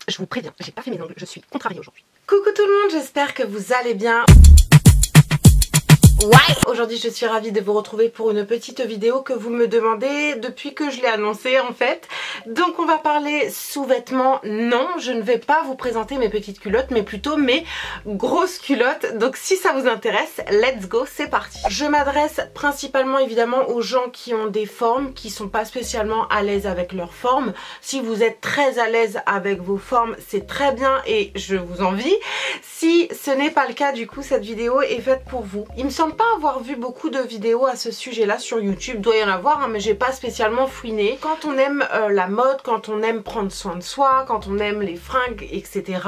Je vous préviens, j'ai pas fait mes ongles, je suis contrariée aujourd'hui. Coucou tout le monde, j'espère que vous allez bien. Ouais. Aujourd'hui je suis ravie de vous retrouver pour une petite vidéo que vous me demandez depuis que je l'ai annoncée en fait. Donc on va parler sous-vêtements. Non, je ne vais pas vous présenter mes petites culottes mais plutôt mes grosses culottes. Donc si ça vous intéresse, let's go, c'est parti. Je m'adresse principalement évidemment aux gens qui ont des formes, qui sont pas spécialement à l'aise avec leurs formes. Si vous êtes très à l'aise avec vos formes, c'est très bien et je vous envie. Si ce n'est pas le cas, du coup cette vidéo est faite pour vous. Il me semble pas avoir vu beaucoup de vidéos à ce sujet là sur YouTube, il doit y en avoir hein, mais j'ai pas spécialement fouiné. Quand on aime la mode, quand on aime prendre soin de soi, quand on aime les fringues etc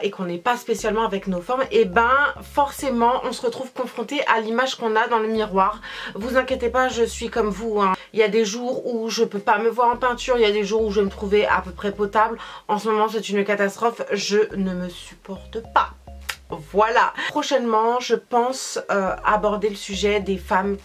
et qu'on n'est pas spécialement avec nos formes, et ben forcément on se retrouve confronté à l'image qu'on a dans le miroir. Vous inquiétez pas, je suis comme vous hein. Il y a des jours où je peux pas me voir en peinture, il y a des jours où je vais me trouver à peu près potable. En ce moment c'est une catastrophe, je ne me supporte pas. Voilà. Prochainement je pense aborder le sujet des femmes,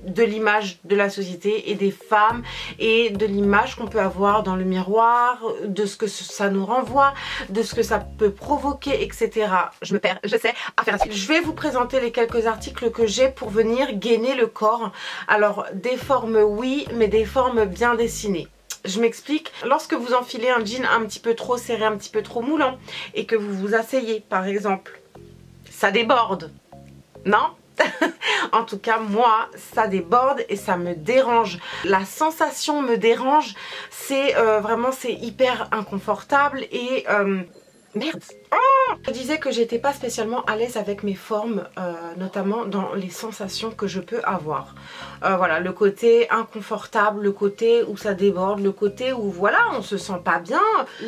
de l'image de la société et des femmes et de l'image qu'on peut avoir dans le miroir, de ce que ça nous renvoie, de ce que ça peut provoquer etc. Je me perds, je sais, affaire à suivre. Je vais vous présenter les quelques articles que j'ai pour venir gainer le corps. Alors des formes oui, mais des formes bien dessinées. Je m'explique, lorsque vous enfilez un jean un petit peu trop serré, un petit peu trop moulant et que vous vous asseyez par exemple, ça déborde, non? En tout cas moi ça déborde et ça me dérange. La sensation me dérange, c'est vraiment c'est hyper inconfortable et merde. Je disais que j'étais pas spécialement à l'aise avec mes formes, notamment dans les sensations que je peux avoir. Voilà, le côté inconfortable, le côté où ça déborde, le côté où voilà, on se sent pas bien.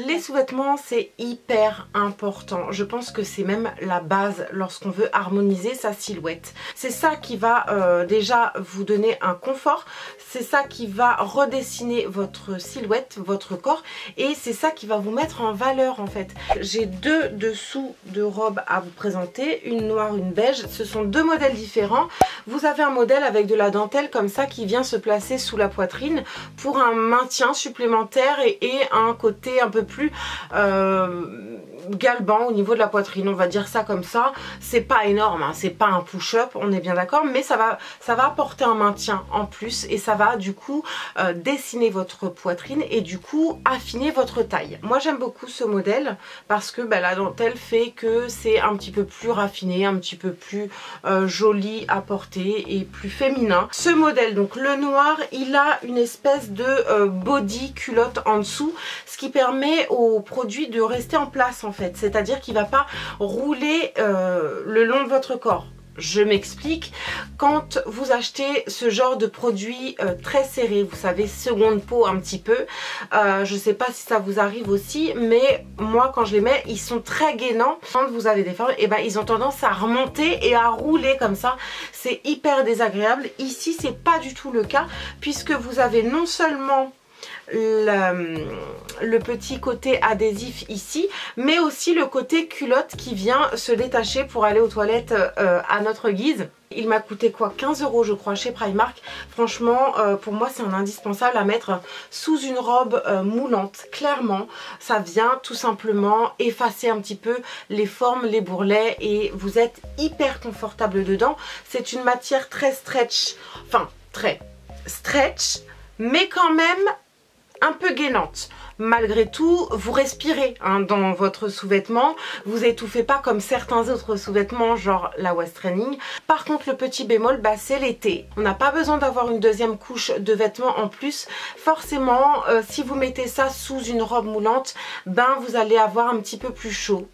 Les sous-vêtements c'est hyper important. Je pense que c'est même la base lorsqu'on veut harmoniser sa silhouette. C'est ça qui va déjà vous donner un confort, c'est ça qui va redessiner votre silhouette, votre corps, et c'est ça qui va vous mettre en valeur en fait. J'ai deux dessous de robe à vous présenter, une noire, une beige. Ce sont deux modèles différents. Vous avez un modèle avec de la dentelle comme ça qui vient se placer sous la poitrine pour un maintien supplémentaire et un côté un peu plus galbant au niveau de la poitrine, on va dire ça comme ça. C'est pas énorme, hein, c'est pas un push-up, on est bien d'accord, mais ça va apporter un maintien en plus et ça va du coup dessiner votre poitrine et du coup affiner votre taille. Moi j'aime beaucoup ce modèle parce que la dentelle fait que c'est un petit peu plus raffiné, un petit peu plus joli à porter et plus féminin. Ce modèle, donc le noir, il a une espèce de body culotte en dessous, ce qui permet au produit de rester en place en fait, c'est-à-dire qu'il ne va pas rouler le long de votre corps. Je m'explique, quand vous achetez ce genre de produit très serré, vous savez, seconde peau un petit peu, je sais pas si ça vous arrive aussi, mais moi quand je les mets, ils sont très gainants. Quand vous avez des formes, et ben ils ont tendance à remonter et à rouler comme ça, c'est hyper désagréable. Ici c'est pas du tout le cas, puisque vous avez non seulement le petit côté adhésif ici, mais aussi le côté culotte qui vient se détacher pour aller aux toilettes à notre guise. Il m'a coûté quoi, 15 € je crois chez Primark. Franchement pour moi c'est un indispensable à mettre sous une robe moulante. Clairement ça vient tout simplement effacer un petit peu les formes, les bourrelets et vous êtes hyper confortable dedans. C'est une matière très stretch, enfin très stretch mais quand même un peu gainante. Malgré tout, vous respirez hein, dans votre sous-vêtement, vous étouffez pas comme certains autres sous-vêtements genre la waist training. Par contre le petit bémol, c'est l'été. On n'a pas besoin d'avoir une deuxième couche de vêtements en plus. Forcément, si vous mettez ça sous une robe moulante, vous allez avoir un petit peu plus chaud.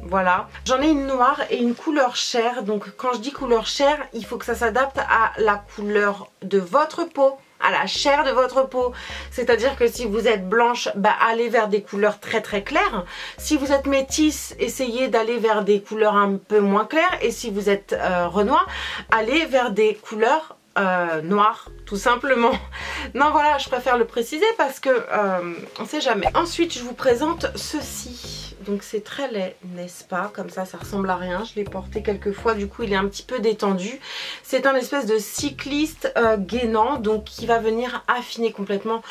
Voilà, j'en ai une noire et une couleur chair. Donc quand je dis couleur chair, il faut que ça s'adapte à la couleur de votre peau, à la chair de votre peau. C'est à dire que si vous êtes blanche, allez vers des couleurs très très claires. Si vous êtes métisse, essayez d'aller vers des couleurs un peu moins claires. Et si vous êtes renois, allez vers des couleurs noires tout simplement. Non voilà, je préfère le préciser parce que on sait jamais. Ensuite je vous présente ceci. donc c'est très laid, n'est-ce pas? Comme ça ressemble à rien. Je l'ai porté quelques fois, du coup il est un petit peu détendu. C'est un espèce de cycliste gainant, donc qui va venir affiner complètement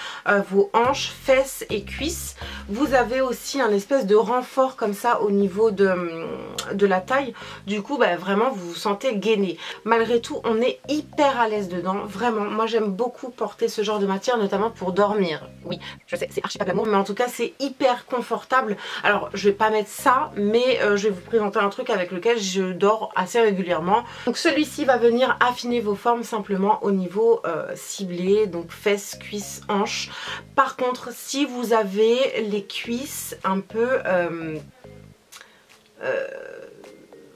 vos hanches, fesses et cuisses. Vous avez aussi un espèce de renfort comme ça au niveau de la taille. Du coup bah, vraiment vous vous sentez gainé. Malgré tout on est hyper à l'aise dedans. Vraiment moi j'aime beaucoup porter ce genre de matière, notamment pour dormir. Oui je sais c'est archi pas glamour, mais en tout cas c'est hyper confortable. Alors je vais pas mettre ça, mais je vais vous présenter un truc avec lequel je dors assez régulièrement. Donc celui-ci va venir affiner vos formes simplement au niveau ciblé, donc fesses, cuisses, hanches. Par contre si vous avez les cuisses un peu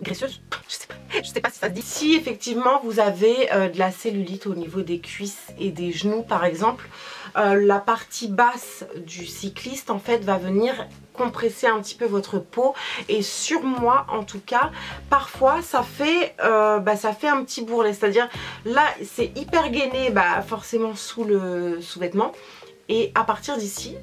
graisseuse, je sais pas si ça se dit. Si effectivement vous avez de la cellulite au niveau des cuisses et des genoux par exemple, la partie basse du cycliste en fait va venir compresser un petit peu votre peau, et sur moi en tout cas parfois ça fait un petit bourrelet, c'est à dire là c'est hyper gainé forcément sous le sous-vêtement. Et à partir d'ici,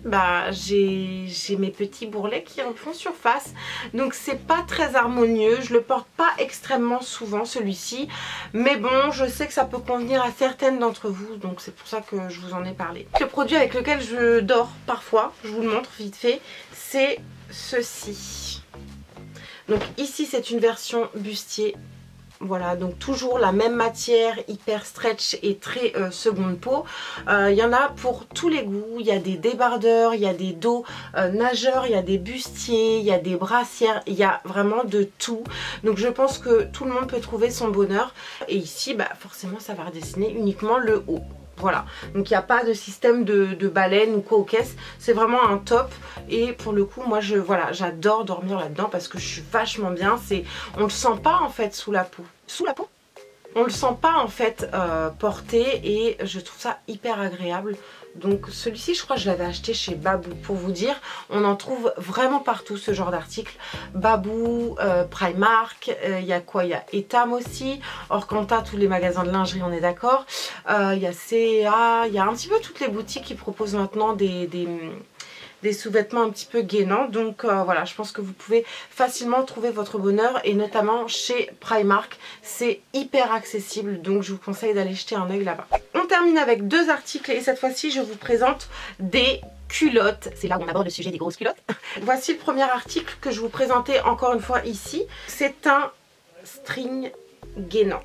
j'ai mes petits bourrelets qui refont surface. Donc c'est pas très harmonieux. Je le porte pas extrêmement souvent celui-ci. Mais bon, je sais que ça peut convenir à certaines d'entre vous. Donc c'est pour ça que je vous en ai parlé. Le produit avec lequel je dors parfois, je vous le montre vite fait, c'est ceci. Donc ici c'est une version bustier. Voilà, donc toujours la même matière, hyper stretch et très seconde peau. Il y en a pour tous les goûts. Il y a des débardeurs, il y a des dos nageurs, il y a des bustiers, il y a des brassières, il y a vraiment de tout. Donc je pense que tout le monde peut trouver son bonheur. Et ici, forcément, ça va redessiner uniquement le haut. Voilà, donc il n'y a pas de système de baleine ou quoi aux caisses, c'est vraiment un top. Et pour le coup moi j'adore dormir là-dedans parce que je suis vachement bien. On le sent pas en fait sous la peau. Sous la peau on le sent pas en fait porté, et je trouve ça hyper agréable. Donc celui-ci je crois que je l'avais acheté chez Babou, pour vous dire. On en trouve vraiment partout ce genre d'article. Babou, Primark, il y a quoi? Il y a Etam aussi, Orkanta, tous les magasins de lingerie on est d'accord. Il y a CA, il y a un petit peu toutes les boutiques qui proposent maintenant des sous-vêtements un petit peu gainants. Donc voilà, je pense que vous pouvez facilement trouver votre bonheur, et notamment chez Primark c'est hyper accessible, donc je vous conseille d'aller jeter un œil là-bas. On termine avec deux articles, et cette fois-ci je vous présente des culottes. C'est là où on aborde le sujet des grosses culottes. Voici le premier article que je vous présentais encore une fois ici. C'est un string gainant.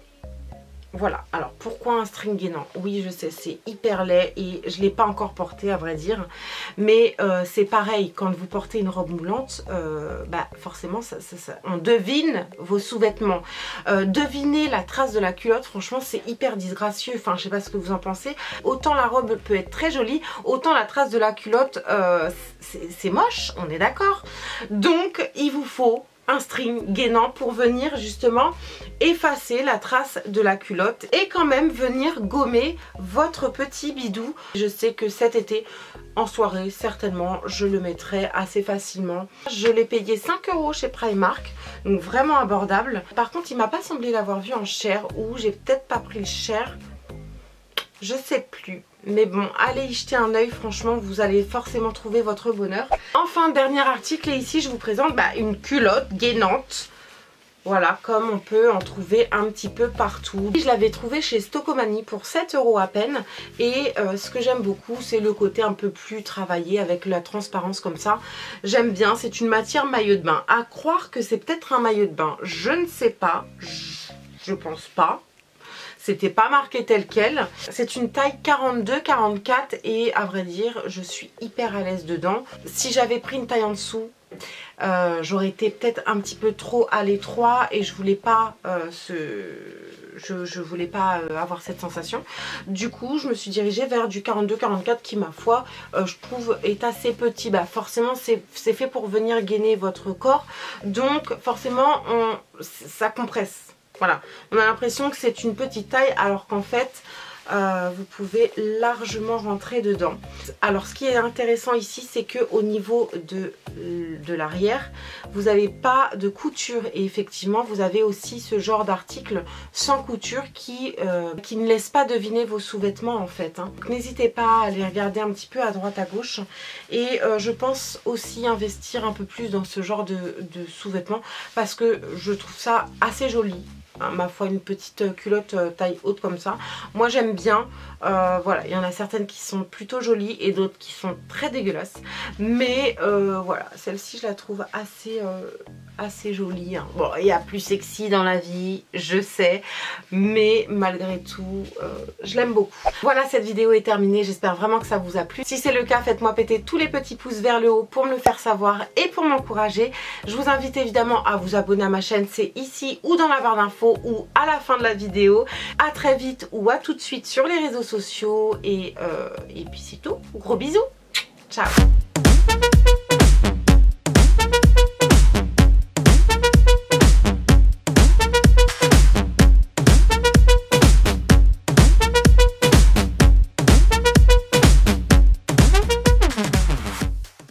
Voilà, alors pourquoi un string gainant? Oui je sais, c'est hyper laid et je ne l'ai pas encore porté à vrai dire. Mais c'est pareil, quand vous portez une robe moulante, forcément on devine vos sous-vêtements. Deviner la trace de la culotte, franchement c'est hyper disgracieux. Enfin je sais pas ce que vous en pensez. Autant la robe peut être très jolie, autant la trace de la culotte c'est moche, on est d'accord. Donc il vous faut un string gainant pour venir justement effacer la trace de la culotte et quand même venir gommer votre petit bidou. Je sais que cet été en soirée certainement je le mettrai assez facilement. Je l'ai payé 5 € chez Primark, donc vraiment abordable. Par contre il m'a pas semblé l'avoir vu en chair, ou j'ai peut-être pas pris le chair, je sais plus. Mais bon, allez y jeter un œil, franchement, vous allez forcément trouver votre bonheur. Enfin, dernier article, et ici je vous présente une culotte gainante. Voilà, comme on peut en trouver un petit peu partout. Je l'avais trouvé chez Stockomanie pour 7 € à peine. Et ce que j'aime beaucoup, c'est le côté un peu plus travaillé avec la transparence comme ça. J'aime bien, c'est une matière maillot de bain. À croire que c'est peut-être un maillot de bain, je ne sais pas, je pense pas. C'était pas marqué tel quel. C'est une taille 42-44 et à vrai dire je suis hyper à l'aise dedans. Si j'avais pris une taille en dessous, j'aurais été peut-être un petit peu trop à l'étroit et je voulais pas je voulais pas avoir cette sensation. Du coup je me suis dirigée vers du 42-44 qui ma foi je trouve est assez petit. Forcément c'est fait pour venir gainer votre corps, donc forcément ça compresse. Voilà, on a l'impression que c'est une petite taille alors qu'en fait vous pouvez largement rentrer dedans. Alors ce qui est intéressant ici, c'est que au niveau de l'arrière, vous n'avez pas de couture et effectivement vous avez aussi ce genre d'article sans couture qui ne laisse pas deviner vos sous-vêtements en fait, hein. N'hésitez pas à aller regarder un petit peu à droite à gauche et je pense aussi investir un peu plus dans ce genre de sous-vêtements parce que je trouve ça assez joli. Ma foi, une petite culotte taille haute comme ça, moi j'aime bien. Voilà, il y en a certaines qui sont plutôt jolies et d'autres qui sont très dégueulasses, mais voilà, celle-ci je la trouve assez jolie, hein. Bon, il y a plus sexy dans la vie, je sais, mais malgré tout je l'aime beaucoup. Voilà, cette vidéo est terminée, j'espère vraiment que ça vous a plu. Si c'est le cas, faites-moi péter tous les petits pouces vers le haut pour me le faire savoir et pour m'encourager. Je vous invite évidemment à vous abonner à ma chaîne, c'est ici ou dans la barre d'infos ou à la fin de la vidéo. À très vite ou à tout de suite sur les réseaux sociaux et puis c'est tout. Gros bisous, ciao.